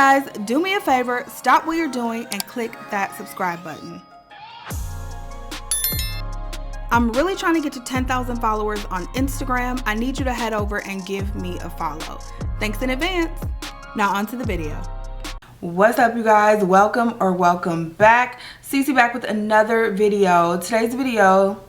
guys, do me a favor, stop what you're doing and click that subscribe button. I'm really trying to get to 10,000 followers on Instagram. I need you to head over and give me a follow. Thanks in advance. Now on to the video. What's up, you guys? Welcome back. Cece back with another video. Today's video,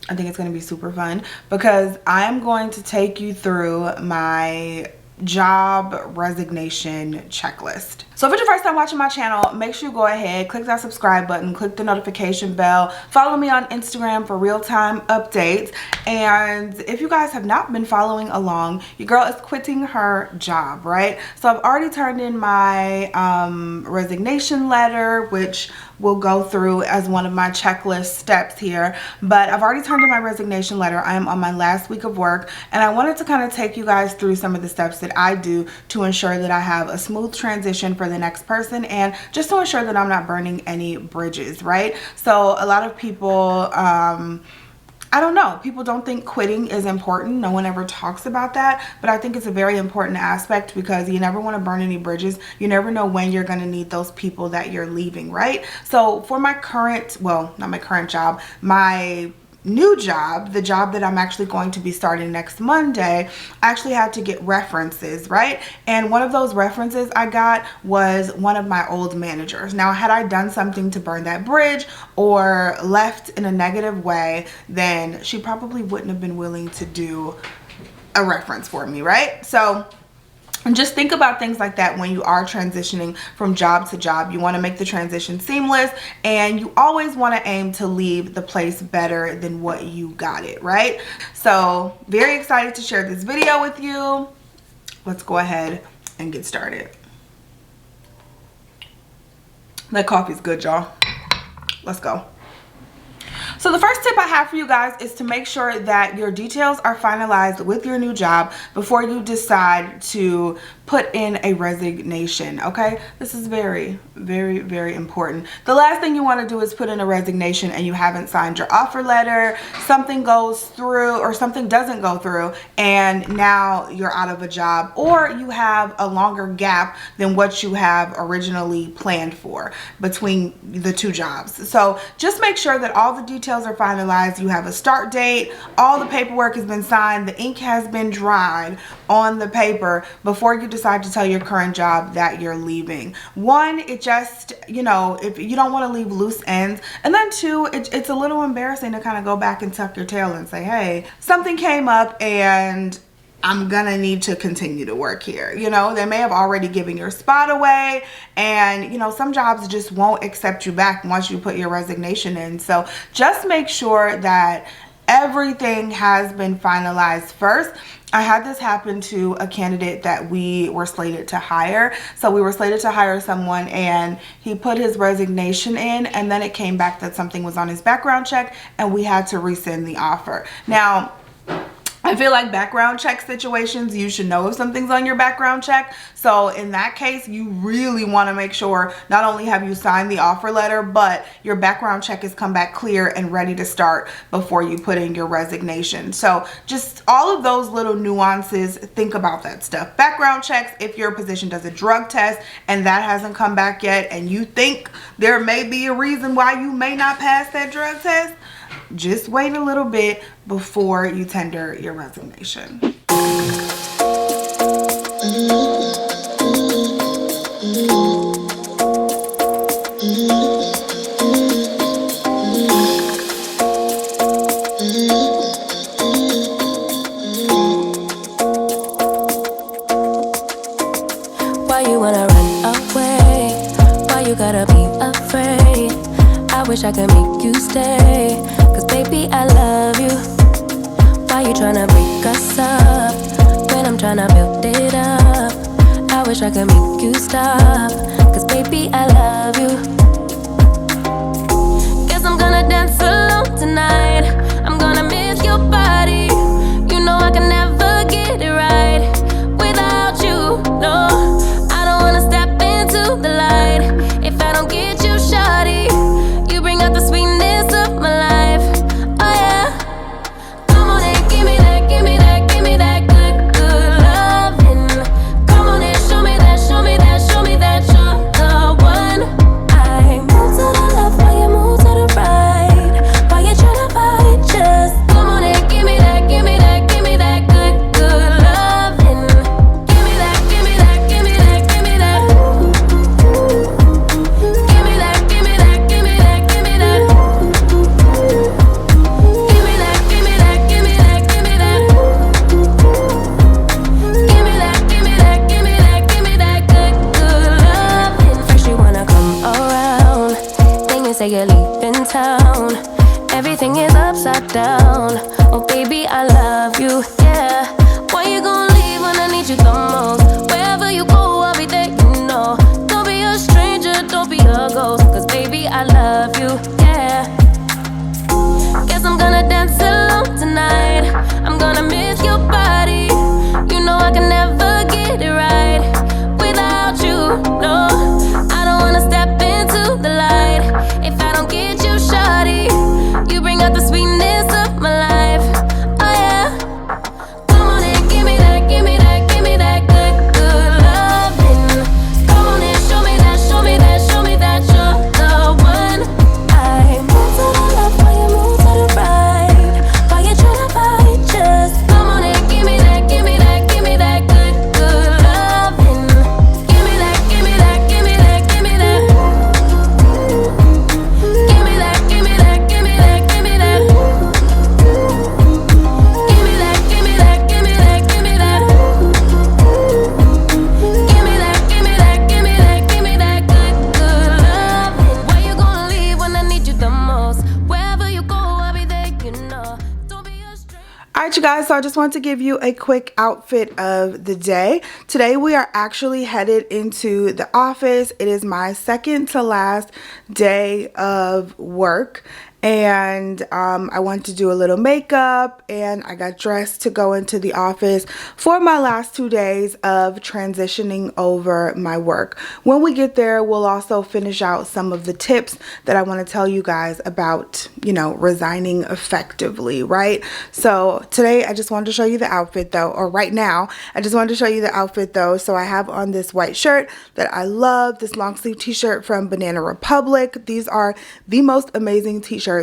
I think it's going to be super fun because I am going to take you through my job resignation checklist. So if it's your first time watching my channel, make sure you go ahead, click that subscribe button, click the notification bell, follow me on Instagram for real-time updates. And if you guys have not been following along, your girl is quitting her job, right? So I've already turned in my resignation letter, which we'll go through as one of my checklist steps here. But I've already turned in my resignation letter. I am on my last week of work, and I wanted to kind of take you guys through some of the steps that I do to ensure that I have a smooth transition for the next person, and just to ensure that I'm not burning any bridges, right? So a lot of people, I don't know, people don't think quitting is important. No one ever talks about that, but I think it's a very important aspect because you never want to burn any bridges. You never know when you're going to need those people that you're leaving, right? So for my current, well, not my current job, my new job, the job that I'm actually going to be starting next Monday, I actually had to get references, right? And one of those references I got was one of my old managers. Now, had I done something to burn that bridge or left in a negative way, then she probably wouldn't have been willing to do a reference for me, right? So and just think about things like that when you are transitioning from job to job. You want to make the transition seamless, and you always want to aim to leave the place better than what you got it, right? So very excited to share this video with you. Let's go ahead and get started. That coffee's good, y'all. Let's go. So the first tip I have for you guys is to make sure that your details are finalized with your new job before you decide to put in a resignation, okay? This is very, very important. The last thing you want to do is put in a resignation and you haven't signed your offer letter, something goes through or something doesn't go through, and now you're out of a job, or you have a longer gap than what you have originally planned for between the two jobs. So just make sure that all the details are finalized. You have a start date, all the paperwork has been signed, the ink has been dried on the paper before you decide to tell your current job that you're leaving. One, it just, you know, if you don't want to leave loose ends, and then two, it's a little embarrassing to kind of go back and tuck your tail and say, hey, something came up and I'm gonna need to continue to work here. You know, they may have already given your spot away, and you know, some jobs just won't accept you back once you put your resignation in. So just make sure that everything has been finalized first. I had this happen to a candidate that we were slated to hire. So we were slated to hire someone, and he put his resignation in, and then it came back that something was on his background check and we had to rescind the offer. Now, I feel like background check situations, you should know if something's on your background check. So in that case, you really want to make sure not only have you signed the offer letter, but your background check has come back clear and ready to start before you put in your resignation. So just all of those little nuances, think about that stuff. Background checks, if your position does a drug test and that hasn't come back yet, and you think there may be a reason why you may not pass that drug test, just wait a little bit before you tender your resignation. Why you wanna run away? Why you gotta be afraid? I wish I could make you stay, 'cause baby I love you. Why you tryna break us up when I'm tryna build it up? I wish I could make you stop, 'cause baby I love you. Guess I'm gonna dance alone tonight. I'm gonna miss your body. You know I can never get it right without you. No, I don't wanna step into the light if I don't get you, shawty. You bring out the sweetness of my life. Oh yeah. Come on and give me that, give me that, give me that good, good loving. Come on and show me that, show me that, show me that take a leap in town. Everything is upside down. Oh baby, I love you, yeah. Why you gonna leave when I need you the most? Wherever you go, I'll be there, you know. Don't be a stranger, don't be a ghost. Cause baby, I love you, yeah. Guess I'm gonna dance alone tonight. I'm gonna miss your body. You know I can never get it right without you, no. I don't wanna step into the light if I don't get you, shawty. You bring out the sweetness of my life, oh yeah. Come on and give me that, give me that, give me that good, good loving. Come on and show me that, show me that, show me that you're the one. I move to the left while you move to the right. While you tryna fight, just come on and give me that, give me that, give me that good, good loving. Give me that, give me that, give me that, give me that. Give me that, give me that, give me that, give me that. Give me that, give me that, give me that, give me that. Give me that, give me that, give me that, give me that good, good loving. Where you gonna leave when I need you the most? Wherever you go, I'll be there, you know. Don't be a stranger. Alright you guys, so I just want to give you a quick outfit of the day. Today we are actually headed into the office. It is my second to last day of work. And I went to do a little makeup and I got dressed to go into the office for my last 2 days of transitioning over my work. When we get there, we'll also finish out some of the tips that I want to tell you guys about, you know, resigning effectively, right? So today I just wanted to show you the outfit though, or right now, I just wanted to show you the outfit though. So I have on this white shirt that I love, this long sleeve t-shirt from Banana Republic. These are the most amazing t-shirts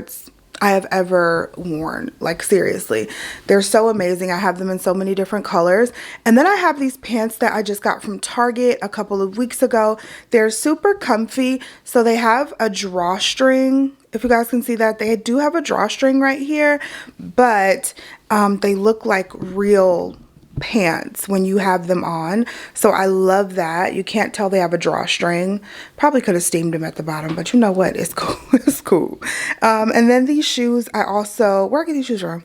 I have ever worn. Like seriously, they're so amazing. I have them in so many different colors. And then I have these pants that I just got from Target a couple of weeks ago. They're super comfy. So they have a drawstring. If you guys can see that, they do have a drawstring right here, but they look like real pants when you have them on. So I love that. You can't tell they have a drawstring. Probably could have steamed them at the bottom, but you know what? It's cool. It's cool. And then these shoes, I also, where I get these shoes from?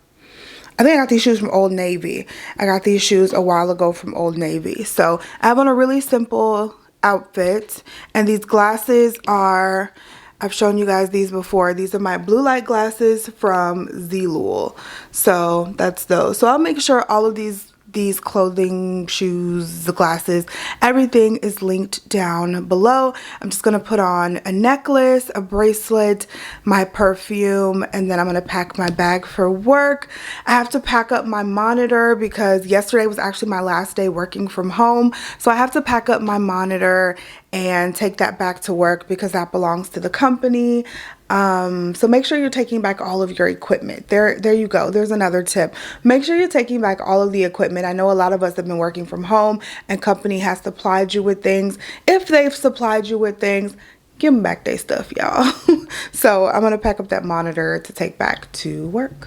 I think I got these shoes from Old Navy. I got these shoes a while ago from Old Navy. So I have on a really simple outfit, and these glasses are, I've shown you guys these before. These are my blue light glasses from Zlul. So that's those. So I'll make sure all of these clothing, shoes, the glasses, everything is linked down below. I'm just gonna put on a necklace, a bracelet, my perfume, and then I'm gonna pack my bag for work. I have to pack up my monitor because yesterday was actually my last day working from home. So I have to pack up my monitor and take that back to work because that belongs to the company. So make sure you're taking back all of your equipment. There you go. There's another tip. Make sure you're taking back all of the equipment. I know a lot of us have been working from home and company has supplied you with things. If they've supplied you with things, give them back their stuff, y'all. So I'm going to pack up that monitor to take back to work.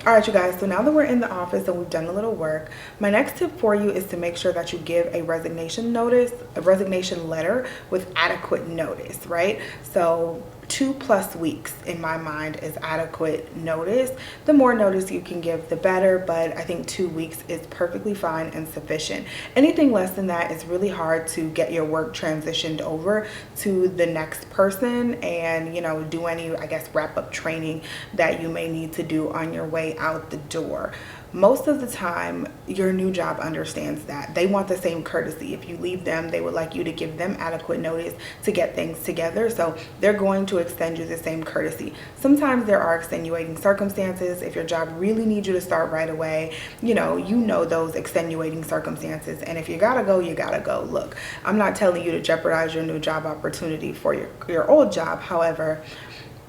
All right, you guys, so now that we're in the office and we've done a little work, my next tip for you is to make sure that you give a resignation letter with adequate notice, right? So 2+ weeks in my mind is adequate notice. The more notice you can give, the better, but I think 2 weeks is perfectly fine and sufficient. Anything less than that is really hard to get your work transitioned over to the next person and, you know, do any, I guess, wrap up training that you may need to do on your way out the door. Most of the time, your new job understands that. They want the same courtesy. If you leave them, they would like you to give them adequate notice to get things together. So they're going to extend you the same courtesy. Sometimes there are extenuating circumstances. If your job really needs you to start right away, you know those extenuating circumstances. And if you gotta go, you gotta go. Look, I'm not telling you to jeopardize your new job opportunity for your old job. However,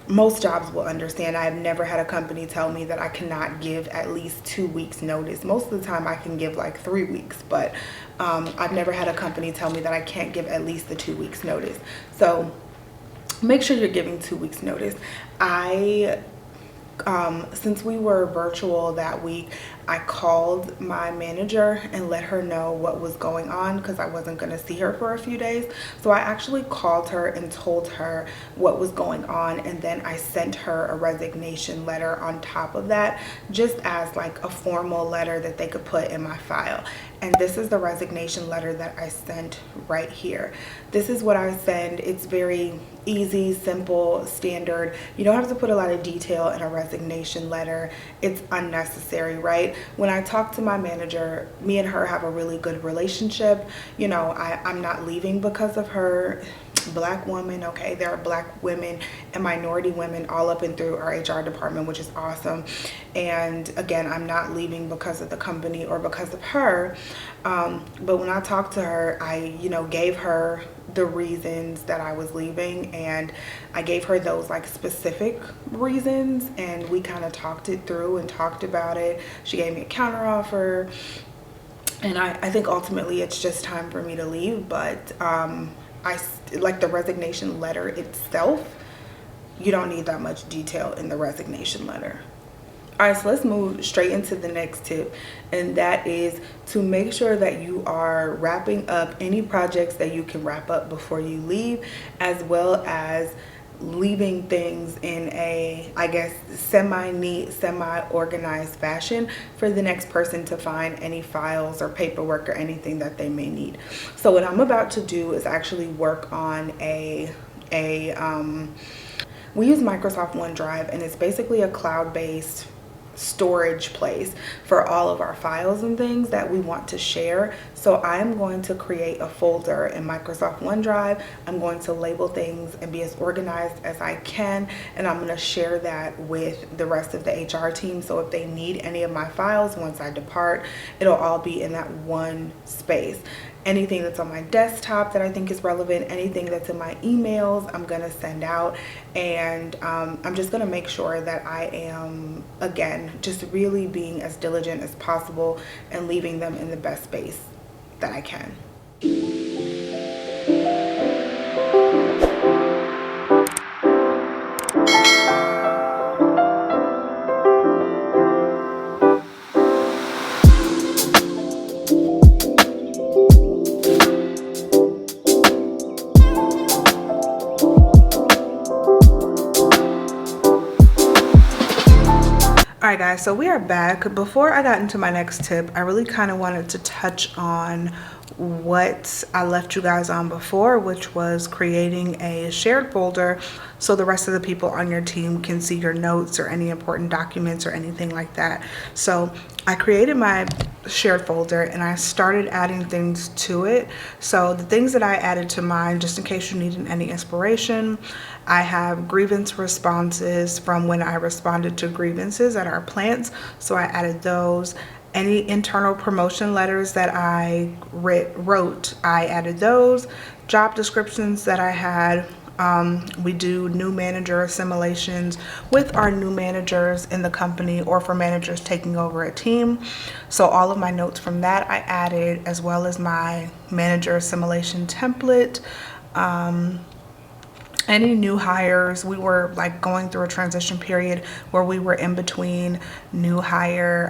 most jobs will understand. I have never had a company tell me that I cannot give at least 2 weeks notice. Most of the time I can give like 3 weeks, but I've never had a company tell me that I can't give at least the 2 weeks notice. So make sure you're giving 2 weeks notice. Since we were virtual that week, I called my manager and let her know what was going on because I wasn't going to see her for a few days. So I actually called her and told her what was going on, and then I sent her a resignation letter on top of that, just as like a formal letter that they could put in my file. And this is the resignation letter that I sent right here. This is what I send. It's very easy, simple, standard. You don't have to put a lot of detail in a resignation letter. It's unnecessary, right? When I talk to my manager, me and her have a really good relationship. You know, I'm not leaving because of her. Black woman, okay, there are black women and minority women all up and through our HR department, which is awesome. And again, I'm not leaving because of the company or because of her, but when I talked to her, I gave her the reasons that I was leaving, and I gave her those like specific reasons, and we kind of talked it through and talked about it. She gave me a counter offer, and I think ultimately it's just time for me to leave. But I like the resignation letter itself. You don't need that much detail in the resignation letter. All right, so let's move straight into the next tip, and that is to make sure that you are wrapping up any projects that you can wrap up before you leave, as well as leaving things in a, I guess, semi-neat, semi-organized fashion for the next person to find any files or paperwork or anything that they may need. So what I'm about to do is actually work on we use Microsoft OneDrive, and it's basically a cloud-based storage place for all of our files and things that we want to share. So I'm going to create a folder in Microsoft OneDrive. I'm going to label things and be as organized as I can, and I'm going to share that with the rest of the HR team. So if they need any of my files once I depart, it'll all be in that one space. Anything that's on my desktop that I think is relevant, anything that's in my emails, I'm gonna send out. And I'm just gonna make sure that I am, again, just really being as diligent as possible and leaving them in the best space that I can. Alright guys, so we are back. Before I got into my next tip, I really kind of wanted to touch on what I left you guys on before, which was creating a shared folder so the rest of the people on your team can see your notes or any important documents or anything like that. So I created my shared folder and I started adding things to it. So the things that I added to mine, just in case you needed any inspiration, I have grievance responses from when I responded to grievances at our plants. So I added those. Any internal promotion letters that I wrote, I added those. Job descriptions that I had. We do new manager assimilations with our new managers in the company or for managers taking over a team. So all of my notes from that I added, as well as my manager assimilation template. any new hires. We were like going through a transition period where we were in between new hire,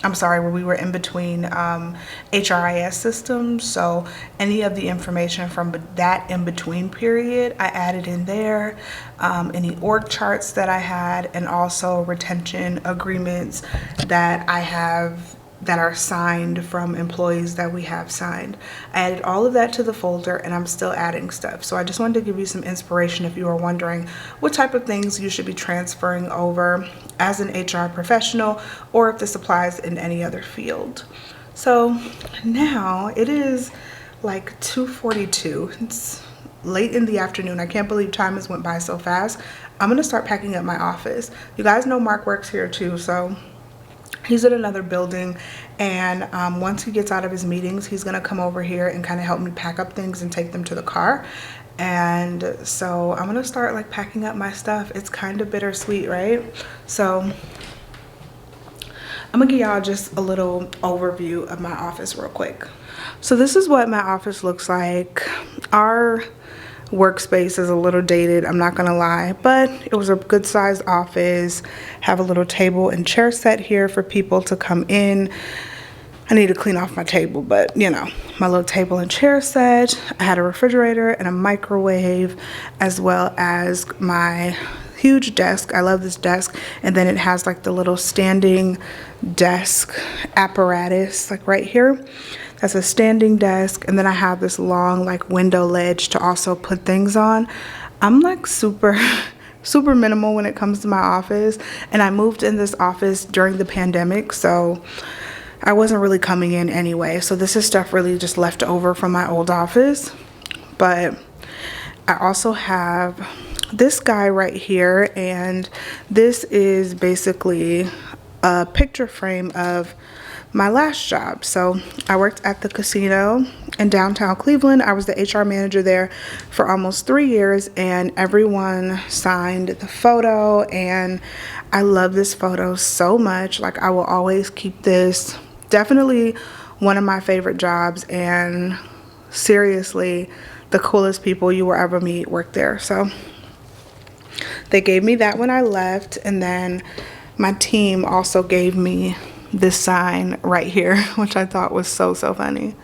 where we were in between HRIS systems. So any of the information from that in between period, I added in there. Any org charts that I had, and also retention agreements that I have that are signed from employees that we have signed. I added all of that to the folder, and I'm still adding stuff. So I just wanted to give you some inspiration if you are wondering what type of things you should be transferring over as an HR professional, or if this applies in any other field. So now it is like 2:42. It's late in the afternoon. I can't believe time has went by so fast. I'm gonna start packing up my office. You guys know Mark works here too, so he's in another building, and once he gets out of his meetings, he's gonna come over here and kind of help me pack up things and take them to the car. And so I'm gonna start like packing up my stuff. It's kind of bittersweet, right? So I'm gonna give y'all just a little overview of my office real quick. So this is what my office looks like. Our workspace is a little dated, I'm not gonna lie, but it was a good sized office. Have a little table and chair set here for people to come in. I need to clean off my table, but you know, my little table and chair set. I had a refrigerator and a microwave, as well as my huge desk. I love this desk. And then it has like the little standing desk apparatus like right here. That's a standing desk. And then I have this long like window ledge to also put things on. I'm like super minimal when it comes to my office. And I moved in this office during the pandemic, so I wasn't really coming in anyway. So this is stuff really just left over from my old office. But I also have this guy right here, and this is basically a picture frame of my last job. So I worked at the casino in downtown Cleveland. I was the HR manager there for almost 3 years, and everyone signed the photo, and I love this photo so much. Like, I will always keep this. Definitely one of my favorite jobs, and seriously the coolest people you will ever meet work there. So they gave me that when I left, and then my team also gave me this sign right here, which I thought was so funny.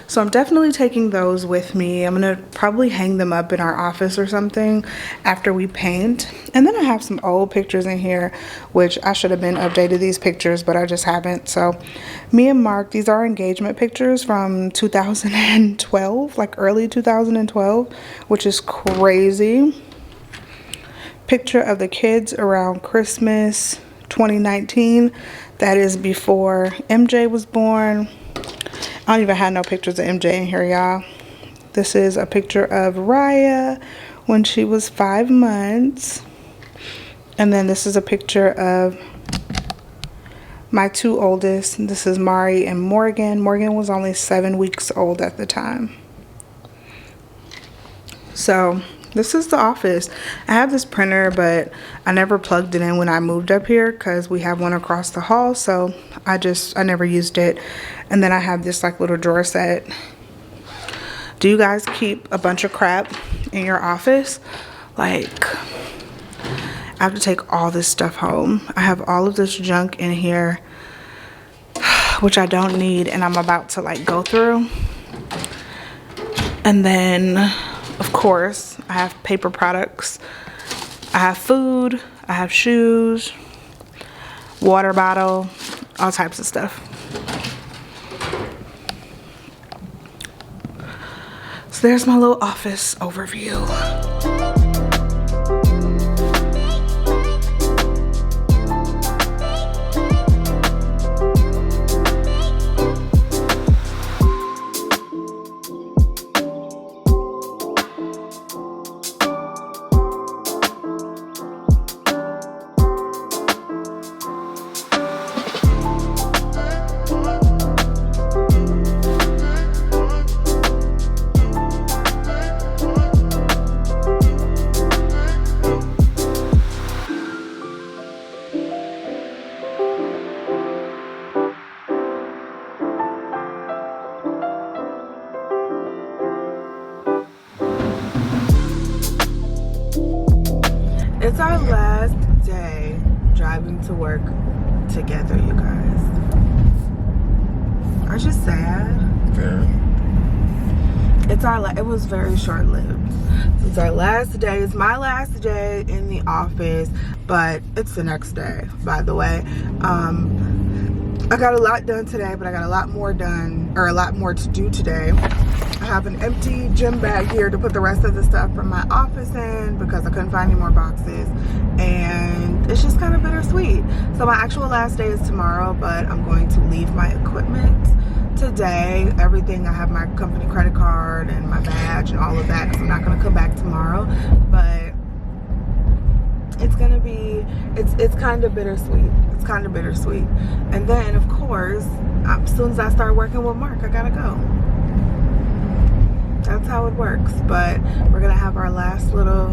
So I'm definitely taking those with me. I'm gonna probably hang them up in our office or something after we paint. And then I have some old pictures in here, which I should have been updated these pictures, but I just haven't. So me and Mark, these are engagement pictures from 2012, like early 2012, which is crazy. Picture of the kids around Christmas 2019. That is before MJ was born. I don't even have no pictures of MJ in here, y'all. This is a picture of Raya when she was 5 months. And then this is a picture of my two oldest. This is Mari and Morgan. Morgan was only 7 weeks old at the time. So this is the office. I have this printer, but I never plugged it in when I moved up here because we have one across the hall, so I never used it. And then I have this like little drawer set. Do you guys keep a bunch of crap in your office? Like, I have to take all this stuff home. I have all of this junk in here, which I don't need, and I'm about to like go through. And then, of course, I have paper products. I have food. I have shoes, water bottle, all types of stuff. So there's my little office overview. our last day driving to work together, you guys. Aren't you sad? Very. It was very short-lived. It's our last day. It's my last day in the office, but it's the next day, by the way. I got a lot done today, but I got a lot more to do today. I have an empty gym bag here to put the rest of the stuff from my office in because I couldn't find any more boxes, and it's just kind of bittersweet. So my actual last day is tomorrow, but I'm going to leave my equipment today. Everything, I have my company credit card and my badge and all of that, because I'm not going to come back tomorrow. But it's gonna be, it's kind of bittersweet. It's kind of bittersweet. And then of course, as soon as I start working with Mark, I gotta go. That's how it works. But we're gonna have our last little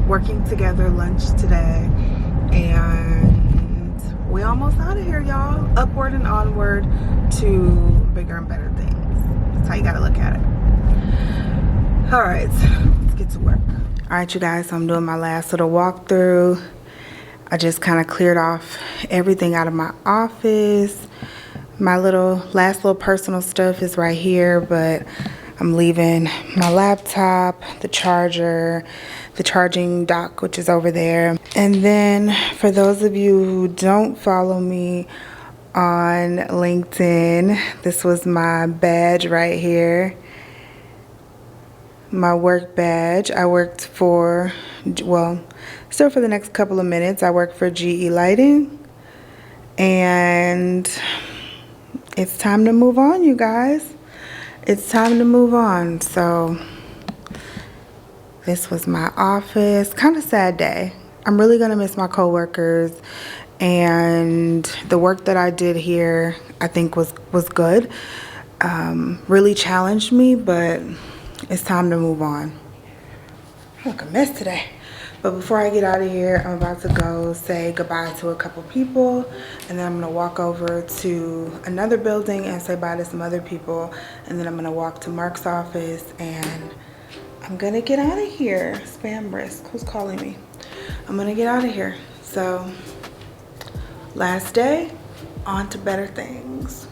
working together lunch today, and we almost out of here, y'all. Upward and onward to bigger and better things. That's how you gotta look at it. All right, let's get to work. All right, you guys, so I'm doing my last little walkthrough. I just kind of cleared off everything out of my office. My last little personal stuff is right here, but I'm leaving my laptop, the charger, the charging dock, which is over there. And then for those of you who don't follow me on LinkedIn, this was my badge right here. My work badge. I worked for, well, still for the next couple of minutes, I work for GE Lighting. And it's time to move on, you guys. It's time to move on. So this was my office. Kind of sad day. I'm really gonna miss my coworkers, and the work that I did here I think was good. Really challenged me, but it's time to move on. I look a mess today. But before I get out of here, I'm about to go say goodbye to a couple people, and then I'm gonna walk over to another building and say bye to some other people, and then I'm gonna walk to Mark's office, and I'm gonna get out of here. Spam risk, who's calling me? I'm gonna get out of here. So, last day, on to better things.